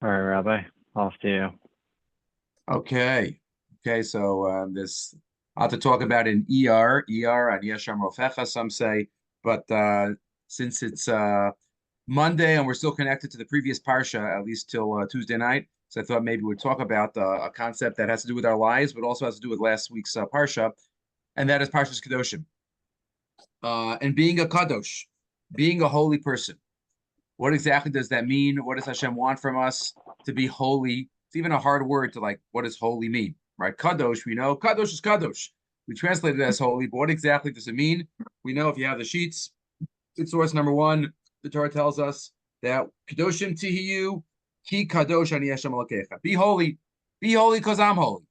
All right, Rabbi, off to you. Okay. So there's a lot to talk about in Iyar, and Yesham Rofecha, some say. But since it's Monday and we're still connected to the previous parsha, at least till Tuesday night, so I thought maybe we'd talk about a concept that has to do with our lives, but also has to do with last week's parsha, and that is Parsha's Kedoshim. And being a kadosh, being a holy person. What exactly does that mean? What does Hashem want from us to be holy? It's even a hard word to what does holy mean, right? Kadosh, we know. Kadosh is kadosh. We translate it as holy, but what exactly does it mean? We know if you have the sheets, in source number 1, the Torah tells us that Kedoshim Teheyu, ki kadosh ani Hashem Elokecha. Be holy because I'm holy.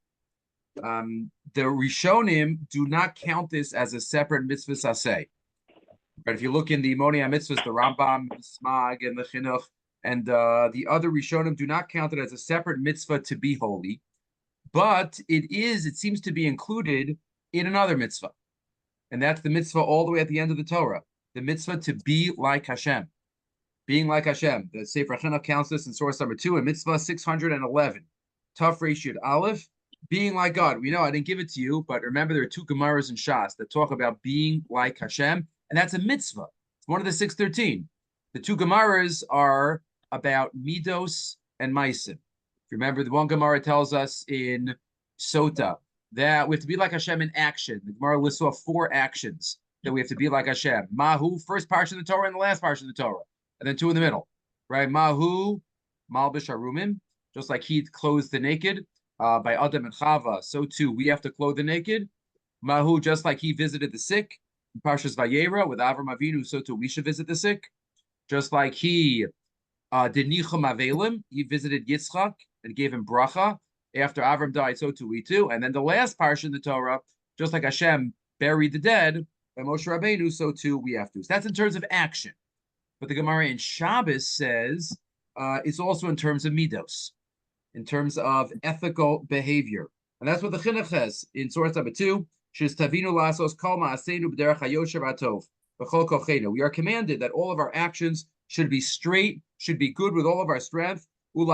The Rishonim do not count this as a separate mitzvah saseh. But if you look in the Moni HaMitzvahs, the Rambam, the Smag, and the Chinuch, and the other Rishonim do not count it as a separate mitzvah to be holy, but it seems to be included in another mitzvah. And that's the mitzvah all the way at the end of the Torah, the mitzvah to be like Hashem. Being like Hashem. The Sefer Chinuch counts this in source number 2, in mitzvah 611. Taf Reish Yud Aleph, being like God. We know I didn't give it to you, but remember there are 2 Gemaras in Shas that talk about being like Hashem. And that's a mitzvah. It's one of the 613. The 2 Gemaras are about midos and maisim. If you remember, the one Gemara tells us in Sota that we have to be like Hashem in action. The Gemara lists off 4 actions that we have to be like Hashem. Mahu, first parsha of the Torah and the last parsha of the Torah. And then 2 in the middle. Right? Mahu, malbish arumim, just like he clothes the naked by Adam and Chava, so too we have to clothe the naked. Mahu, just like he visited the sick. Parshas Vayera with Avram Avinu, so too we should visit the sick. Just like he did Nichum Avelim, he visited Yitzchak and gave him bracha. After Avram died, so too we too. And then the last parsha in the Torah, just like Hashem buried the dead by Moshe Rabbeinu, so too we have to. So that's in terms of action. But the Gemara in Shabbos says it's also in terms of midos, in terms of ethical behavior. And that's what the Chinuch has in source number 2. We are commanded that all of our actions should be straight, should be good with all of our strength. To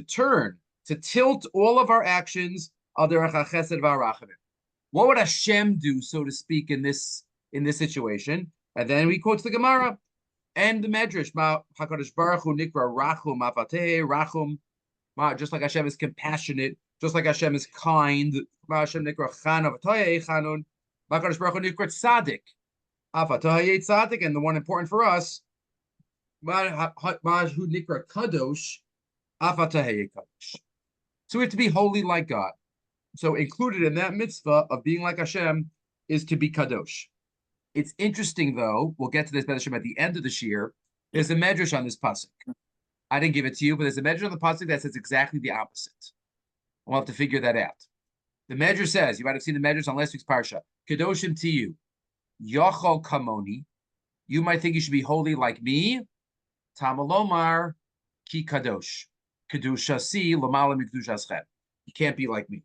turn, to tilt all of our actions. What would Hashem do, so to speak, in this situation? And then we quote the Gemara and the Medrash. HaKadosh Baruch Hu nikra rachum afateh rachum. Just like Hashem is compassionate, just like Hashem is kind. Hashem nikra chan avatayeh chanun. HaKadosh Baruch Hu nikra tzaddik avatayeh tzaddik. And the one important for us, Hu nikra kadosh avatayeh kadosh. So we have to be holy like God. So included in that mitzvah of being like Hashem is to be kadosh. It's interesting, though. We'll get to this Hashem at the end of this year. There's a medrash on this pasuk. I didn't give it to you, but there's a medrash on the pasuk that says exactly the opposite. We'll have to figure that out. The medrash says, you might have seen the medrash on last week's parsha. Kedoshim Teheyu, Yochol Kamoni. You might think you should be holy like me. Tamalomar Ki Kadosh. Kedusha Si Lamala Mikdushaschem. You can't be like me.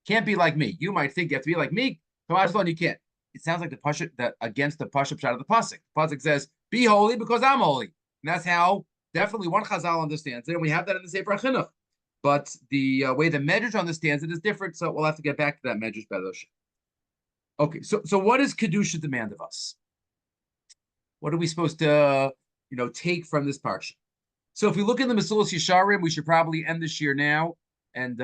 Can't be like me. You might think you have to be like me. Come you can't. It sounds like the pasuk that against the pasuk shot of the pasuk. The pasuk says, "Be holy because I'm holy," and that's how definitely one Chazal understands it, and we have that in the Sefer Chinuch. But the way the Medrash understands it is different, so we'll have to get back to that Medrash Kedoshim. Okay, so what does Kedusha demand of us? What are we supposed to, take from this parsha? So if we look in the Mesilas Yesharim, we should probably end this year now, and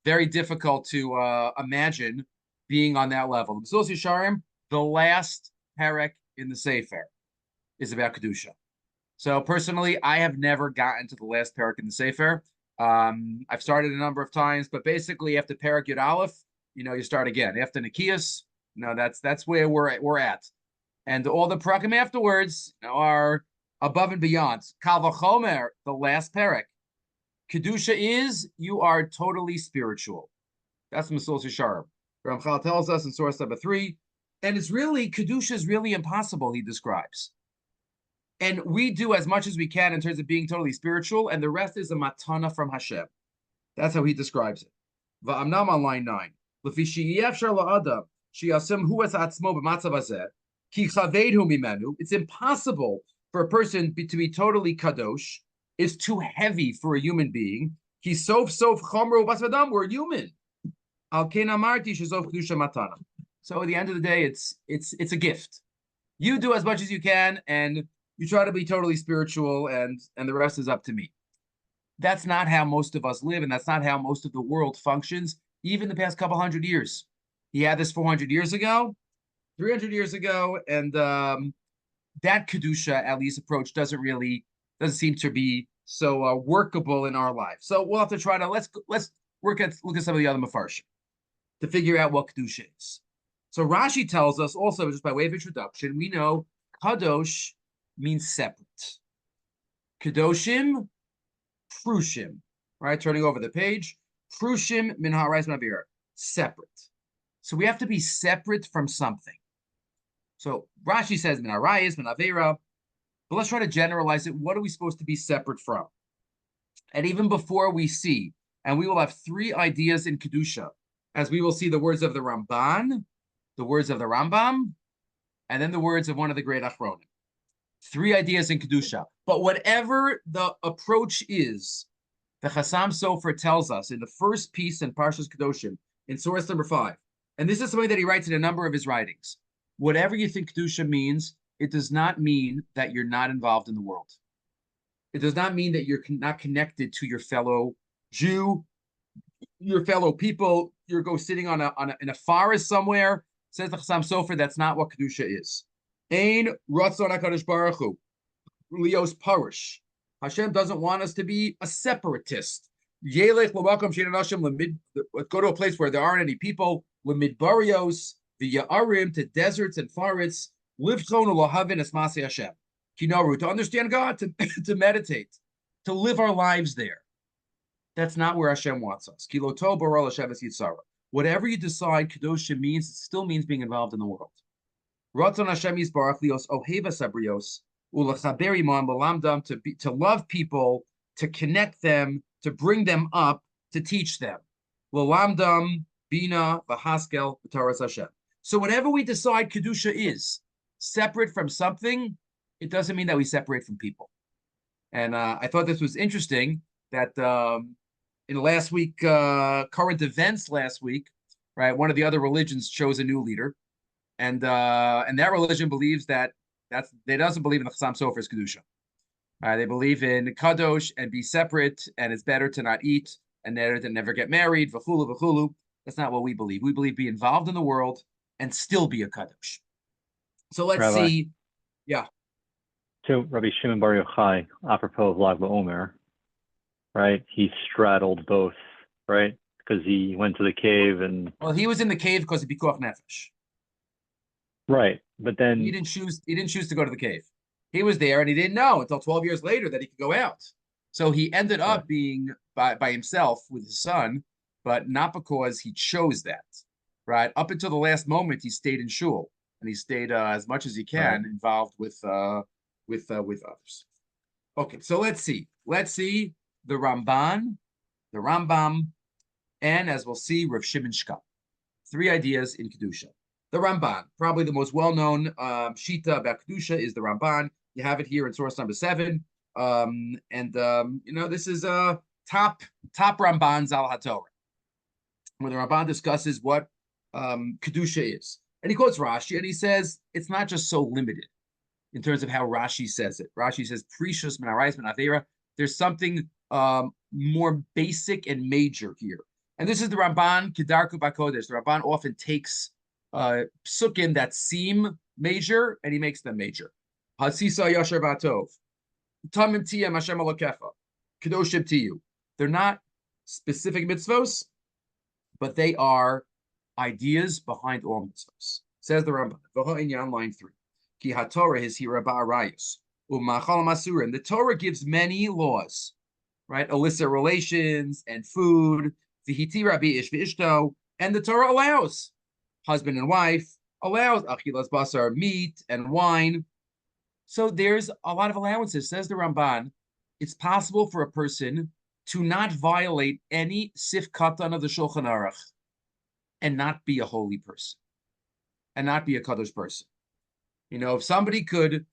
very difficult to imagine being on that level. The Mesilas Yesharim, the last parak in the Sefer, is about Kedusha. So personally, I have never gotten to the last parak in the Sefer. I've started a number of times, but basically after parak Yud Aleph, you start again. After Nikias, that's where we're at. And all the parakim afterwards are above and beyond. Kal v'chomer, the last parak. Kedusha is, you are totally spiritual. That's Mesilas Yesharim. Ramchal tells us in source number 3, and Kedusha is really impossible, he describes. And we do as much as we can in terms of being totally spiritual, and the rest is a matana from Hashem. That's how he describes it. Va'amnam on line 9. It's impossible for a person to be totally kadosh is too heavy for a human being. He's sof chomro basvadam. We're human. Al ken amarti shezov kedusha matana. So at the end of the day, it's a gift. You do as much as you can, and you try to be totally spiritual, and the rest is up to me. That's not how most of us live, and that's not how most of the world functions, even the past couple hundred years. He had this 400 years ago, 300 years ago, and that Kedusha, at least, approach doesn't seem to be so workable in our lives. So we'll have to try to, let's look at some of the other mafarshim to figure out what Kedusha is. So Rashi tells us also, just by way of introduction, we know Kadosh means separate. Kedoshim, Prushim, right? Turning over the page. Prushim min ha'arais ma'avir, separate. So we have to be separate from something. So Rashi says min ha'arais, min ha'avira, but let's try to generalize it. What are we supposed to be separate from? And even before we see, and we will have three ideas in Kedusha, as we will see the words of the Ramban, the words of the Rambam, and then the words of one of the great Achronim. Three ideas in Kedusha. But whatever the approach is, the Chassam Sofer tells us in the first piece in Parshas Kedoshim, in source number 5, and this is something that he writes in a number of his writings. Whatever you think Kedusha means, it does not mean that you're not involved in the world. It does not mean that you're not connected to your fellow Jew, your fellow people. You're sitting in a forest somewhere. Says the Chassam Sofer, that's not what Kedusha is. Ein Ratzon HaKadosh Baruch Hu, Leos Parish. Hashem doesn't want us to be a separatist. Yelech l'makom she'ein anashim lemid. Go to a place where there aren't any people. Lemidbarios, the Ya'arim, to deserts and forests. Livchon u'lohavin es masei Hashem. Kinaru, to understand God, to meditate, to live our lives there. That's not where Hashem wants us. Kiloto baral Hashem es yitzara. Whatever you decide Kedusha means, it still means being involved in the world. Ratzon Hashem yisbarach lios oheva sabrios u'lechaber imam b'lamdam, to love people, to connect them, to bring them up, to teach them. L'lamdam bina v'haskel b'taras Hashem. So whatever we decide Kedusha is, separate from something, it doesn't mean that we separate from people. And I thought this was interesting that in last week, current events last week, right? One of the other religions chose a new leader, and that religion believes they doesn't believe in the Chassam Sofer's Kedusha. They believe in Kadosh and be separate, and it's better to not eat and better to never get married. V'chulu v'chulu. That's not what we believe. We believe be involved in the world and still be a Kadosh. So let's Rabbi. see. Yeah. So Rabbi Shimon Bar Yochai, apropos of Lag BaOmer, right? He straddled both, right? Because he went to the cave and. Well, he was in the cave because of Pikuach Nefesh. Right, but then he didn't choose to go to the cave. He was there, and he didn't know until 12 years later that he could go out. So he ended up being by himself with his son, but not because he chose that. Right, up until the last moment, he stayed in shul, and he stayed as much as he can involved with others. Okay, so let's see the Ramban, the Rambam, and as we'll see, Rav Shimon Shkam. Three ideas in Kedusha. The Ramban, probably the most well-known shita about Kedusha is the Ramban. You have it here in source number 7. This is top Rambans al HaTorah, where the Ramban discusses what Kedusha is. And he quotes Rashi, and he says it's not just so limited in terms of how Rashi says it. Rashi says, Precious min ha'arais min ha'avera. There's something more basic and major here. And this is the Ramban, Kedarku Bakodesh. The Ramban often takes psukim that seem major, and he makes them major. Hasisa Yashar Batov. Tamim Tiyam Hashem Elokecha. Kedoshim Tiyu. They're not specific mitzvos, but they are ideas behind all mitzvos. Says the Ramban. V'ho inyan line 3. Ki haTorah is hira ba'arayos. U'machal masurim. The Torah gives many laws, right? Illicit relations and food. V'hiti rabbi ish v'ishto. And the Torah allows husband and wife, allows achilas basar, meat and wine. So there's a lot of allowances. Says the Ramban, it's possible for a person to not violate any sif katan of the Shulchan Aruch and not be a holy person and not be a kadosh person. If somebody could,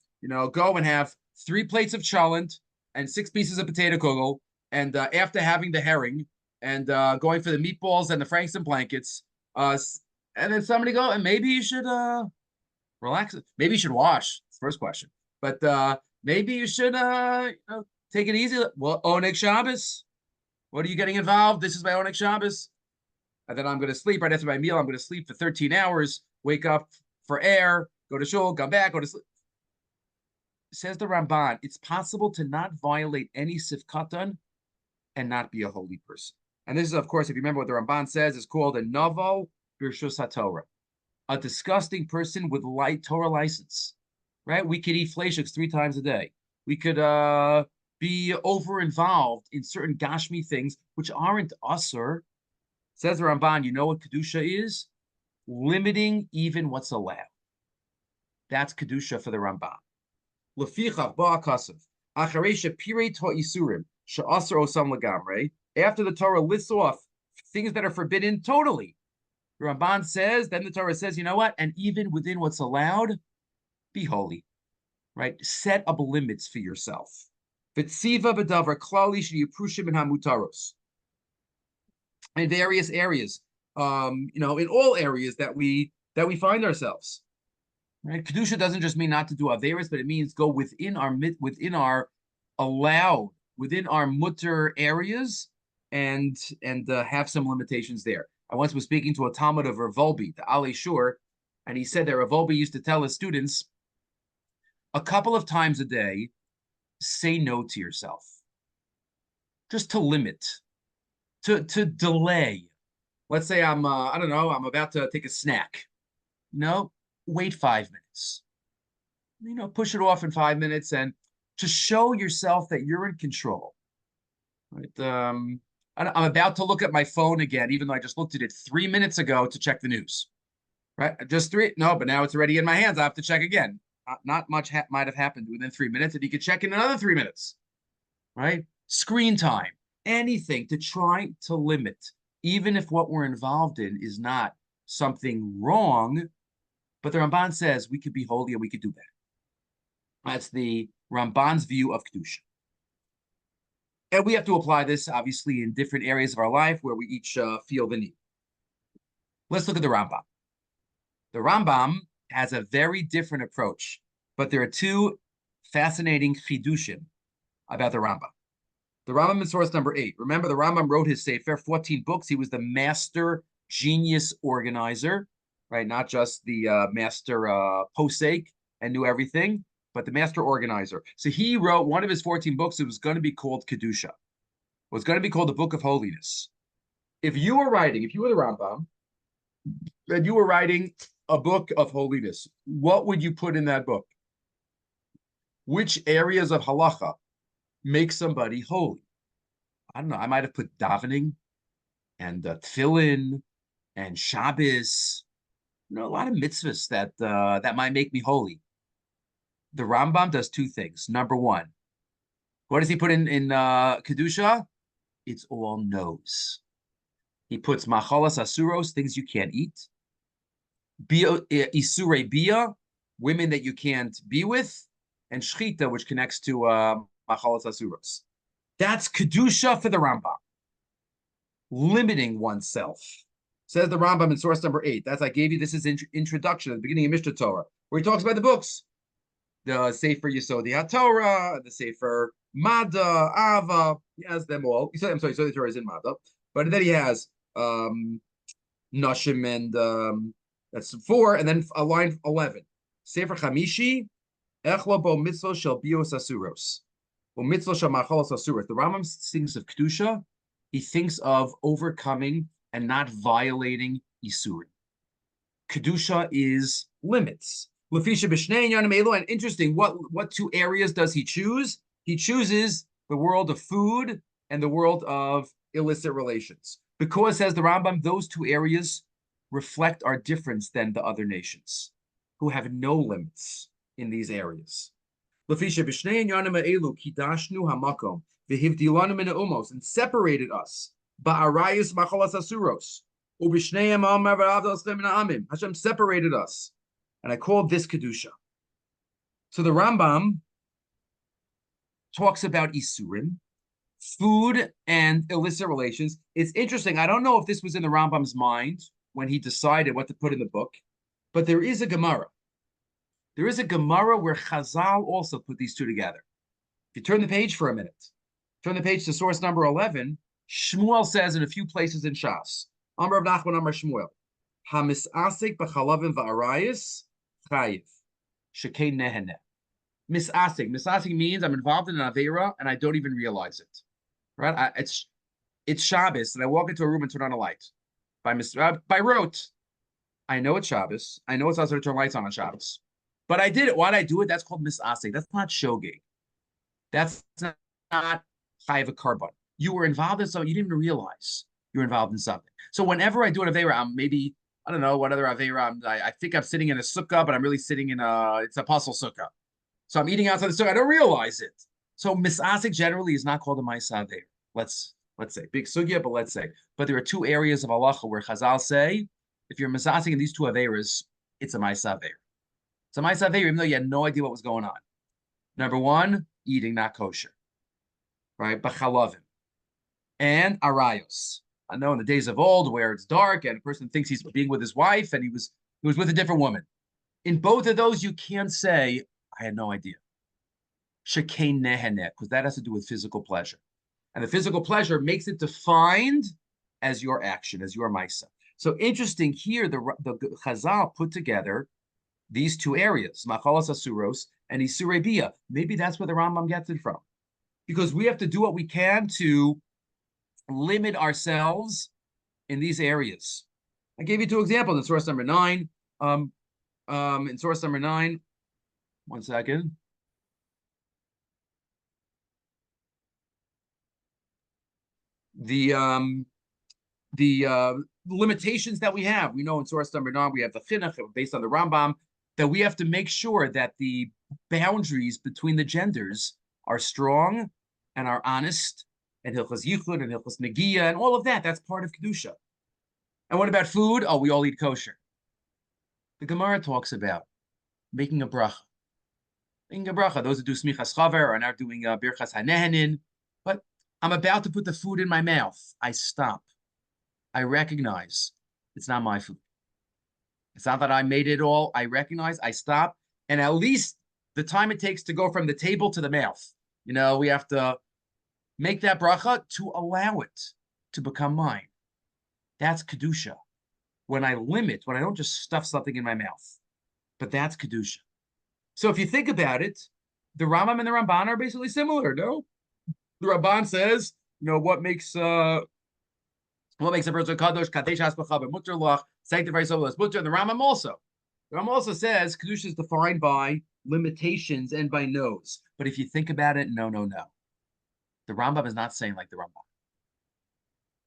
go and have 3 plates of cholent and 6 pieces of potato kugel, and after having the herring and going for the meatballs and the Franks and blankets, and then somebody go, and maybe you should relax. Maybe you should wash. It's the first question. But maybe you should take it easy. Well, Oneg Shabbos. What are you getting involved? This is my Oneg Shabbos. And then I'm going to sleep right after my meal. I'm going to sleep for 13 hours, wake up for air, go to shul, come back, go to sleep. Says the Ramban, it's possible to not violate any sifkatan and not be a holy person. And this is, of course, if you remember what the Ramban says, is called a novel birshus haTorah, a disgusting person with light Torah license, right? We could eat fleishiks 3 times a day. We could be over-involved in certain gashmi things, which aren't usur. Says the Ramban, you know what Kedusha is? Limiting even what's allowed. That's Kedusha for the Ramban. Lefichach ba'akasav, acharei shepirei ha'isurim, she'asar osam legamrei, after the Torah lists off things that are forbidden totally. The Ramban says, then the Torah says, you know what? And even within what's allowed, be holy, right? Set up limits for yourself. V'tziva b'davar klali sheyiprushim in hamutaros. In various areas, in all areas that we find ourselves. Right? Kedusha doesn't just mean not to do averis, but it means go within our allowed, within our mutter areas, and have some limitations there. I once was speaking to a Talmud of Rav Volbe, the Ale Shur, and he said that Rav Volbe used to tell his students a couple of times a day, say no to yourself, just to limit, to delay. Let's say I'm about to take a snack. No, wait 5 minutes. Push it off in 5 minutes, and to show yourself that you're in control. Right? I'm about to look at my phone again, even though I just looked at it 3 minutes ago to check the news. Right? Just 3? No, but now it's already in my hands. I have to check again. Not much might have happened within 3 minutes, and you could check in another 3 minutes. Right? Screen time, anything to try to limit, even if what we're involved in is not something wrong. But the Ramban says we could be holy and we could do that. That's the Ramban's view of Kedusha. And we have to apply this, obviously, in different areas of our life where we each feel the need. Let's look at the Rambam. The Rambam has a very different approach, but there are 2 fascinating chidushim about the Rambam. The Rambam in source number 8. Remember, the Rambam wrote his Sefer, 14 books. He was the master genius organizer, right? Not just the master posek and knew everything, but the master organizer. So he wrote one of his 14 books. It was going to be called Kedusha. It was going to be called the Book of Holiness. If you were the Rambam, and you were writing a book of holiness, what would you put in that book? Which areas of halacha make somebody holy? I don't know. I might have put davening and tefillin and Shabbos. A lot of mitzvahs that might make me holy. The Rambam does 2 things. Number 1, what does he put in Kedusha? It's all no's. He puts machalas asuros, things you can't eat. Isurei bia, women that you can't be with, and shchita, which connects to machalas asuros. That's Kedusha for the Rambam. Limiting oneself. Says the Rambam in source number 8. That's I gave you. This is introduction at the beginning of Mishnah Torah, where he talks about the books. The Sefer Yesodi HaTorah, the Sefer Mada, Ava. He has them all. Yesodi Torah is in Mada. But then he has Nashim, and that's 4, and then a line 11. Sefer Chamishi, Echlo bo mitzvah shel bios asuros. Bo mitzvah shel machalos asuros. The Rambam thinks of Kedusha. He thinks of overcoming and not violating Isurim. Kedusha is limits. Lefisha b'shnei inyanim elu. And interesting, what 2 areas does he choose? He chooses the world of food and the world of illicit relations. Because, says the Rambam, those 2 areas reflect our difference than the other nations, who have no limits in these areas. Lefisha b'shnei inyanim elu kidashnu hamakom v'hivdilanu min ha'umos, and separated us. Ba'arayus machalas asuros. Ubishneim amar v'avdal min ha'amim. Hashem separated us. And I called this Kedusha. So the Rambam talks about isurim, food and illicit relations. It's interesting. I don't know if this was in the Rambam's mind when he decided what to put in the book, but there is a Gemara. There is a Gemara where Chazal also put these two together. If you turn the page for a minute, turn the page to source number 11, Shmuel says in a few places in Shas, Amar Rav Nachman Amar Shmuel, HaMisasik b'chalavim v'arayis chayiv, shekein neheneh. Misasik. Misasik means I'm involved in an Aveira and I don't even realize it. Right? It's Shabbos and I walk into a room and turn on a light. By rote. I know it's Shabbos. I know it's also to turn lights on Shabbos. But I did it. Why did I do it? That's called misasik. That's not shogeg. That's not chayiv carbon. You were involved in something you didn't even realize you're involved in something. So whenever I do an Aveira, I'm maybe, I don't know what other Aveira, I think I'm sitting in a sukkah, but I'm really sitting in it's a apostle sukkah. So I'm eating outside the sukkah. I don't realize it. So misasik generally is not called a ma'aseh Aveira. Let's say. Big sugya, but let's say. But there are two areas of halacha where Chazal say, if you're misasik in these two Aveiras, it's a ma'aseh Aveira. It's a ma'aseh Aveira, even though you had no idea what was going on. Number one, eating not kosher. Right? B'chalavim. And arayos. I know in the days of old where it's dark and a person thinks he's being with his wife and he was with a different woman. In both of those, you can't say, I had no idea. Shekein neheneh, because that has to do with physical pleasure. And the physical pleasure makes it defined as your action, as your maisa. So interesting here, the Chazal put together these two areas, machalas asuros and isurei bia. Maybe that's where the Rambam gets it from. Because we have to do what we can to limit ourselves in these areas. I gave you two examples in source number 9. In source number 9, one second. The limitations that we have. We know in source number 9 we have the chinuch based on the Rambam that we have to make sure that the boundaries between the genders are strong and are honest, and hilchos yichud and hilchos negiya and all of that. That's part of Kedusha. And what about food? Oh, we all eat kosher. The Gemara talks about making a bracha. Making a bracha. Those who do smichas chaver are now doing birchas hanehenin. But I'm about to put the food in my mouth. I stop. I recognize it's not my food. It's not that I made it all. I recognize, I stop. And at least the time it takes to go from the table to the mouth, we have to make that bracha to allow it to become mine. That's Kedusha. When I limit, when I don't just stuff something in my mouth. But that's Kedusha. So if you think about it, the Rambam and the Ramban are basically similar, no? The Ramban says, what makes a person kadosh, kadesh haspacha b'mutter lach, sanctify yourself as mutter. And the Rambam also says Kedusha is defined by limitations and by no's. But if you think about it, no. The Rambam is not saying like the Rambam.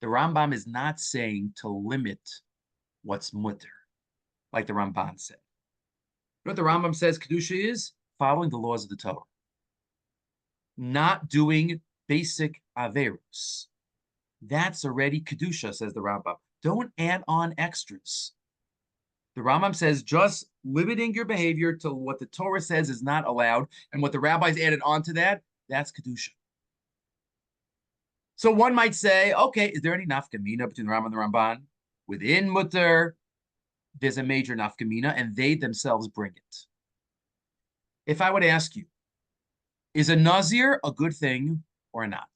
The Rambam is not saying to limit what's mutter, like the Ramban said. You know what the Rambam says Kedusha is? Following the laws of the Torah. Not doing basic averos. That's already Kedusha, says the Rambam. Don't add on extras. The Rambam says just limiting your behavior to what the Torah says is not allowed, and what the rabbis added onto that, that's Kedusha. So one might say, okay, is there any nafkamina between the Rambam and the Ramban? Within mutter, there's a major nafkamina, and they themselves bring it. If I would ask you, is a nazir a good thing or not?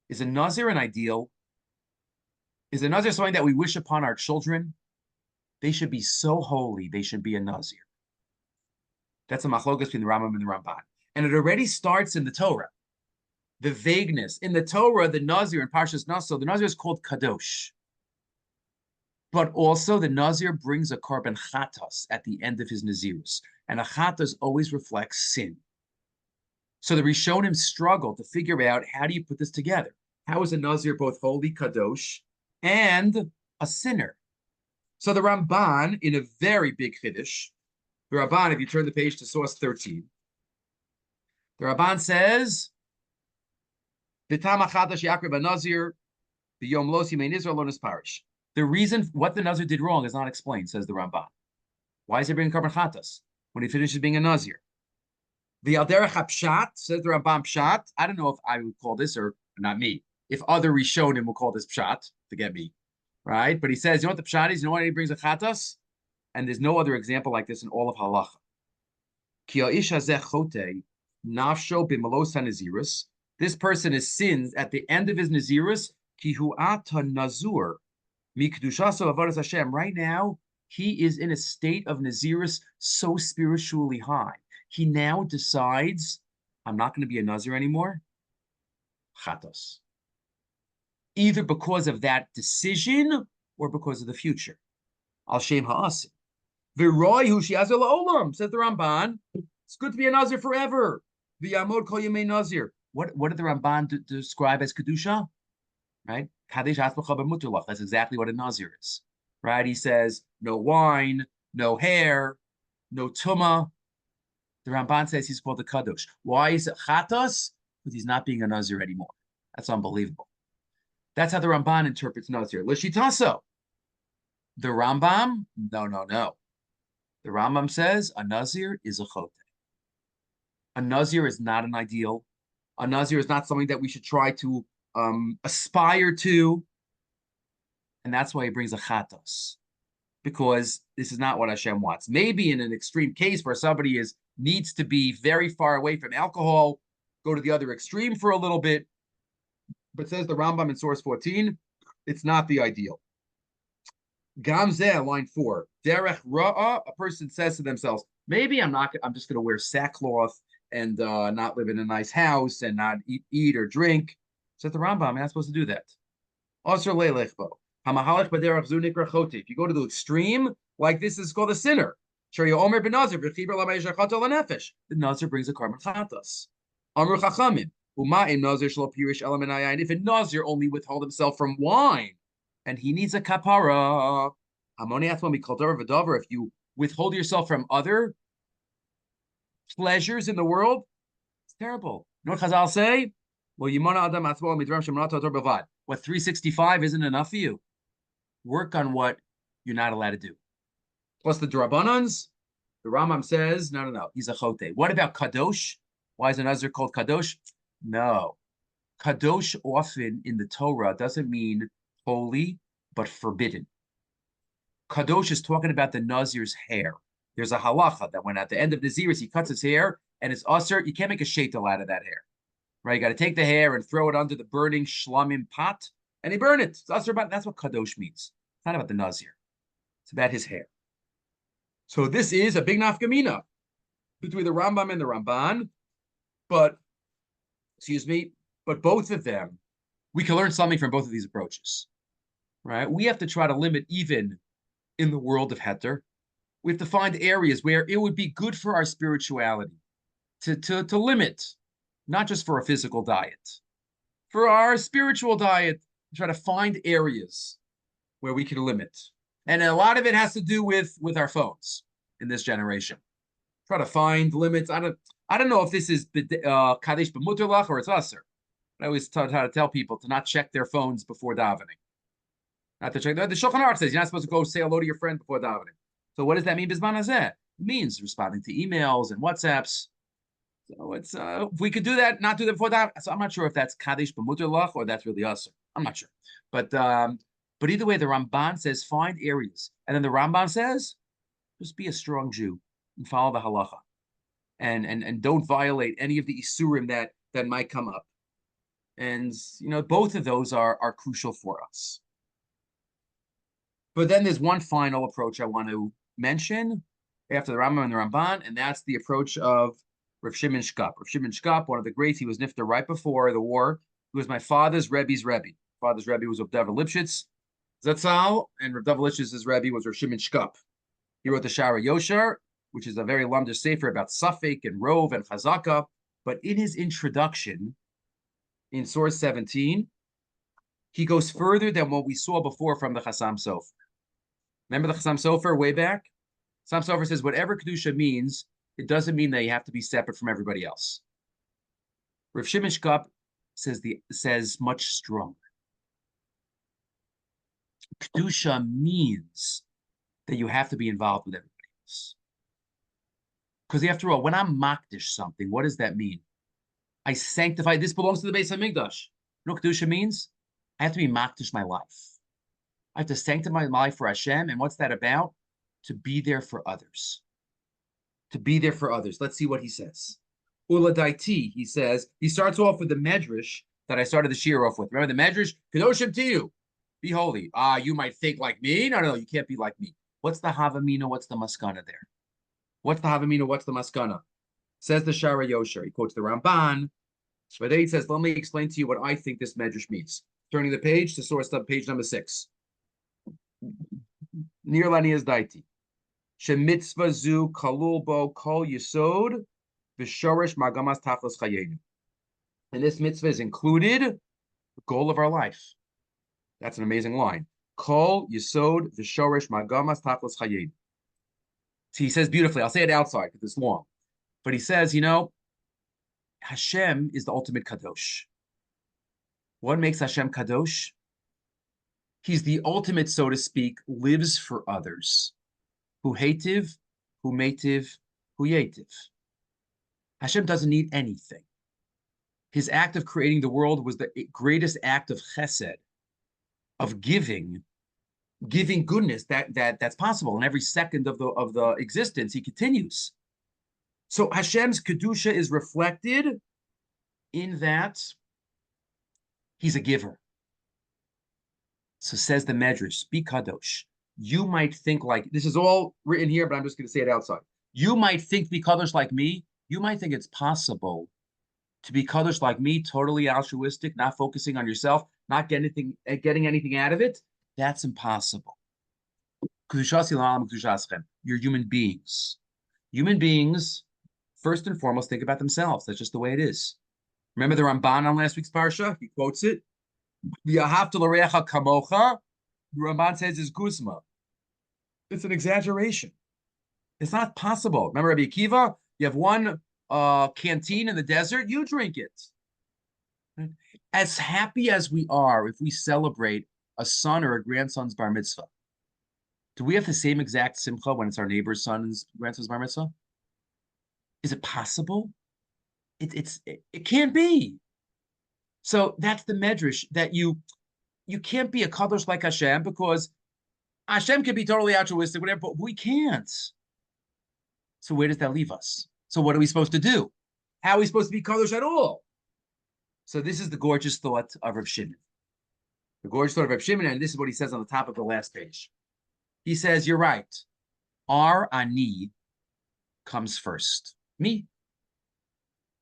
Is a nazir an ideal? Is a nazir something that we wish upon our children? They should be so holy, they should be a nazir. That's a machlokas between the Rambam and the Ramban. And it already starts in the Torah. The vagueness. In the Torah, the nazir in Parshas Naso, the nazir is called kadosh. But also the nazir brings a korban chatas at the end of his nazirus. And a chatas always reflects sin. So the Rishonim struggle to figure out, how do you put this together? How is a nazir both holy, kadosh, and a sinner? So the Ramban, in a very big chiddush, the Ramban, if you turn the page to source 13, the Ramban says, the reason what the nazir did wrong is not explained, says the Ramban. Why is he bringing korban chatas when he finishes being a nazir? The Alderech HaPshat, says the Ramban Pshat. I don't know if I would call this, or not me, if other Rishonim will call this Pshat, forget me, right? But he says, you know what the Pshat is? You know what he brings a Chatas? And there's no other example like this in all of Halacha. Ki ha'ish hazeh chote, nafsho b'melos hanazirus. This person has sinned at the end of his Nazirus. Ki hu ata nazur, mi kedushaso avodas Hashem. Right now, he is in a state of Nazirus so spiritually high. He now decides, I'm not going to be a Nazir anymore. Chatos. Either because of that decision or because of the future. Al shem ha'asim. V'roi hu she'azer la'olam, says the Ramban. It's good to be a Nazir forever. V'yamod kol yemei Nazir. What did the Ramban describe as Kedusha? Right? Kadesh atzmacha b'muterlach. That's exactly what a Nazir is. Right? He says, no wine, no hair, no tumah. The Ramban says he's called the Kadosh. Why is it Chatos? Because he's not being a Nazir anymore. That's unbelievable. That's how the Ramban interprets Nazir. L'shitaso. The Rambam, no. The Rambam says a Nazir is a chote. A Nazir is not an ideal. A Nazir is not something that we should try to aspire to. And that's why he brings a Chatos. Because this is not what Hashem wants. Maybe in an extreme case where somebody needs to be very far away from alcohol, go to the other extreme for a little bit. But says the Rambam in source 14, it's not the ideal. Gamzeh, line 4. Derech ra'ah, a person says to themselves, maybe I'm just going to wear sackcloth and not live in a nice house and not eat or drink. Says the Rambam, I'm not supposed to do that. Asr leilechbo. If you go to the extreme, like this is called a sinner. The Nazir brings a carbon chatas. If a Nazir only withhold himself from wine, and he needs a kapara, if you withhold yourself from other pleasures in the world, it's terrible. You know what Chazal say? What 365 isn't enough for you. Work on what you're not allowed to do. Plus the Drabanans, the Rambam says, no. He's a chote. What about Kadosh? Why is a Nazir called Kadosh? No. Kadosh often in the Torah doesn't mean holy, but forbidden. Kadosh is talking about the Nazir's hair. There's a halacha that when at the end of Nazirus he cuts his hair and it's usher, you can't make a sheitel out of that hair. Right? You got to take the hair and throw it under the burning shlamim pot and they burn it. It's usher, that's what Kadosh means. It's not about the Nazir. It's about his hair. So this is a big nafkamina between the Rambam and the Ramban, but both of them, we can learn something from both of these approaches, right? We have to try to limit even in the world of heter. We have to find areas where it would be good for our spirituality to limit, not just for a physical diet, for our spiritual diet, try to find areas where we can limit. And a lot of it has to do with our phones in this generation. Try to find limits. I don't know if this is kadesh b'muterlach or it's usher. I always try to tell people to not check their phones before davening. Not to check. The Shulchan Aruch says you're not supposed to go say hello to your friend before davening. So what does that mean, Bizman Hazeh? It means responding to emails and WhatsApps. So it's if we could do that, not do that before davening. So I'm not sure if that's kadesh b'muterlach or that's really usher. I'm not sure. But either way, the Ramban says find areas, and then the Ramban says just be a strong Jew and follow the halacha, and don't violate any of the isurim that might come up. And both of those are crucial for us. But then there's one final approach I want to mention after the Rambam and the Ramban, and that's the approach of Rav Shimon Shkop. Rav Shimon Shkop, one of the greats, he was nifter right before the war. He was my father's Rebbe's Rebbe. Father's Rebbe was Rav David Lipschitz Zatzal, and Rav David Lipschitz's Rebbe was Rav Shimon Shkop. He wrote the Shara Yoshar, which is a very lumder sefer about Safek and Rov and Chazaka. But in his introduction, in source 17, he goes further than what we saw before from the Chassam Sofer. Remember the Chassam Sofer way back? Chassam Sofer says whatever Kedusha means, it doesn't mean that you have to be separate from everybody else. Rav Shimon Shkop says much stronger. Kedusha means that you have to be involved with everybody else. Because after all, when I'm makdish something, what does that mean? I sanctify. This belongs to the Beis Hamikdash. You know what Kedusha means? I have to be makdish my life. I have to sanctify my life for Hashem. And what's that about? To be there for others. To be there for others. Let's see what he says. Ula daiti, he says, he starts off with the medrash that I started the shir off with. Remember the medrash? Kedoshim Teheyu. Be holy. You might think like me. No, you can't be like me. What's the havamina? What's the maskana there? What's the havamina? What's the maskana? Says the Shara Yosher. He quotes the Ramban. But then he says, let me explain to you what I think this medrash means. Turning the page to source page number 6. Nir lanias daiti. Shemitzvah zu kalul bo kol yisod v'shorish magamas tachlis chayenu. And this mitzvah is included the goal of our life. That's an amazing line. Kol yisod v'shorish magamas tachlis chayenu. So he says beautifully. I'll say it outside because it's long. But he says, Hashem is the ultimate kadosh. What makes Hashem kadosh? He's the ultimate, so to speak, lives for others. Hu hativ, hu metiv, hu yativ. Hashem doesn't need anything. His act of creating the world was the greatest act of chesed, of giving goodness that's possible in every second of the existence. He continues. So Hashem's Kedusha is reflected in that he's a giver. So says the Medrash, be kadosh. You might think like, this is all written here, but I'm just going to say it outside. You might think be kadosh like me. You might think it's possible to be kadosh like me, totally altruistic, not focusing on yourself, not getting anything out of it. That's impossible. You're human beings. Human beings, first and foremost, think about themselves. That's just the way it is. Remember the Ramban on last week's parsha? He quotes it. V'ahavta l'reacha kamocha. The Ramban says is guzma. It's an exaggeration. It's not possible. Remember Rabbi Akiva? You have one canteen in the desert, you drink it. As happy as we are if we celebrate a son or a grandson's bar mitzvah, do we have the same exact simcha when it's our neighbor's son's grandson's bar mitzvah? Is it possible? It can't be. So that's the medrash, that you can't be a kadosh like Hashem, because Hashem can be totally altruistic, whatever, but we can't. So where does that leave us? So what are we supposed to do? How are we supposed to be kadosh at all? So this is the gorgeous thought of Rav Shimon. The gorgeous thought of Rav Shimon, and this is what he says on the top of the last page. He says, you're right. Our ani comes first. Me.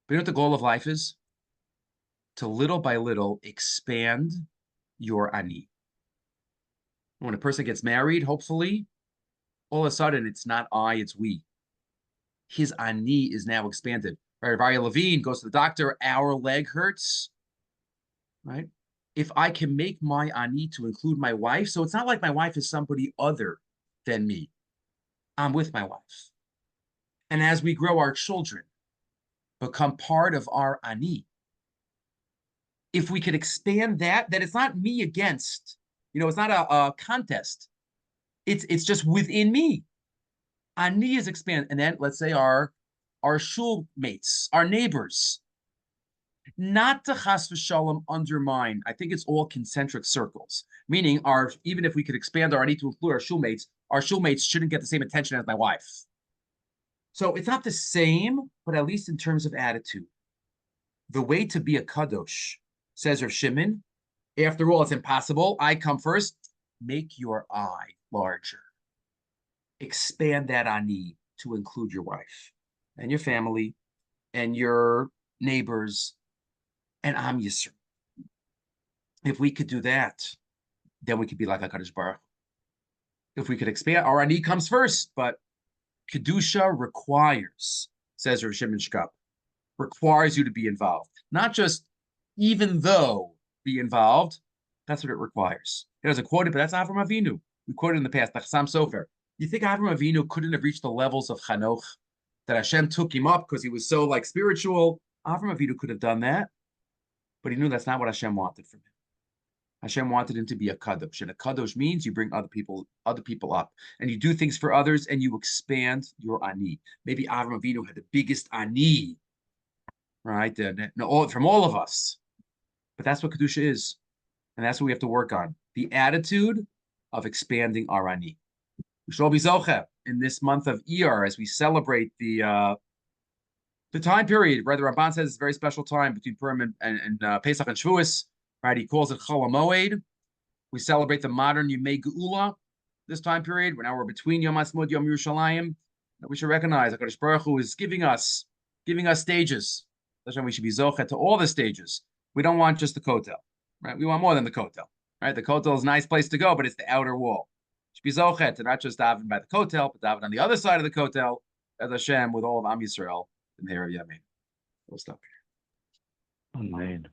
But you know what the goal of life is? To little by little expand your ani. When a person gets married, hopefully, all of a sudden it's not I, it's we. His ani is now expanded. Right? Varya Levine goes to the doctor, our leg hurts. Right? If I can make my ani to include my wife, so it's not like my wife is somebody other than me. I'm with my wife. And as we grow, our children become part of our ani. If we could expand that it's not me against, it's not a contest. It's just within me. Ani is expand. And then let's say our shul mates, our neighbors, not to chas v'shalom undermine. I think it's all concentric circles, meaning even if we could expand our ani to include our shul mates shouldn't get the same attention as my wife. So it's not the same, but at least in terms of attitude. The way to be a kadosh, says Rav Shimon, after all, it's impossible. I come first. Make your I larger. Expand that ani to include your wife and your family and your neighbors and Am Yisrael. If we could do that, then we could be like HaKadosh Baruch Hu. If we could expand, our ani comes first, but Kedusha requires, says Rav Shimon Shkop, requires you to be involved. Not just even though be involved, that's what it requires. It doesn't quote it, but that's Avram Avinu. We quoted in the past, the Chassam Sofer. You think Avram Avinu couldn't have reached the levels of Chanoch, that Hashem took him up because he was so spiritual? Avram Avinu could have done that, but he knew that's not what Hashem wanted from him. Hashem wanted him to be a kadosh, and a kadosh means you bring other people up, and you do things for others, and you expand your ani. Maybe Avram Avinu had the biggest ani, right? From all of us, but that's what Kedusha is, and that's what we have to work on: the attitude of expanding our ani. We should all be zoche in this month of Iyar as we celebrate the time period. Right, the Ramban says it's a very special time between Purim and Pesach and Shavuos. Right, he calls it Chol HaMoed. We celebrate the modern Yemei Geula this time period. We're between Yom Ha'atzmaut, Yom Yerushalayim. That we should recognize HaKadosh Baruch Hu is giving us stages. That's why we should be zochet to all the stages. We don't want just the kotel, right? We want more than the kotel, right? The kotel is a nice place to go, but it's the outer wall. We should be zochet to not just daven by the kotel, but daven on the other side of the kotel as Hashem with all of Am Yisrael in the area of Yamin. We'll stop here. Amen.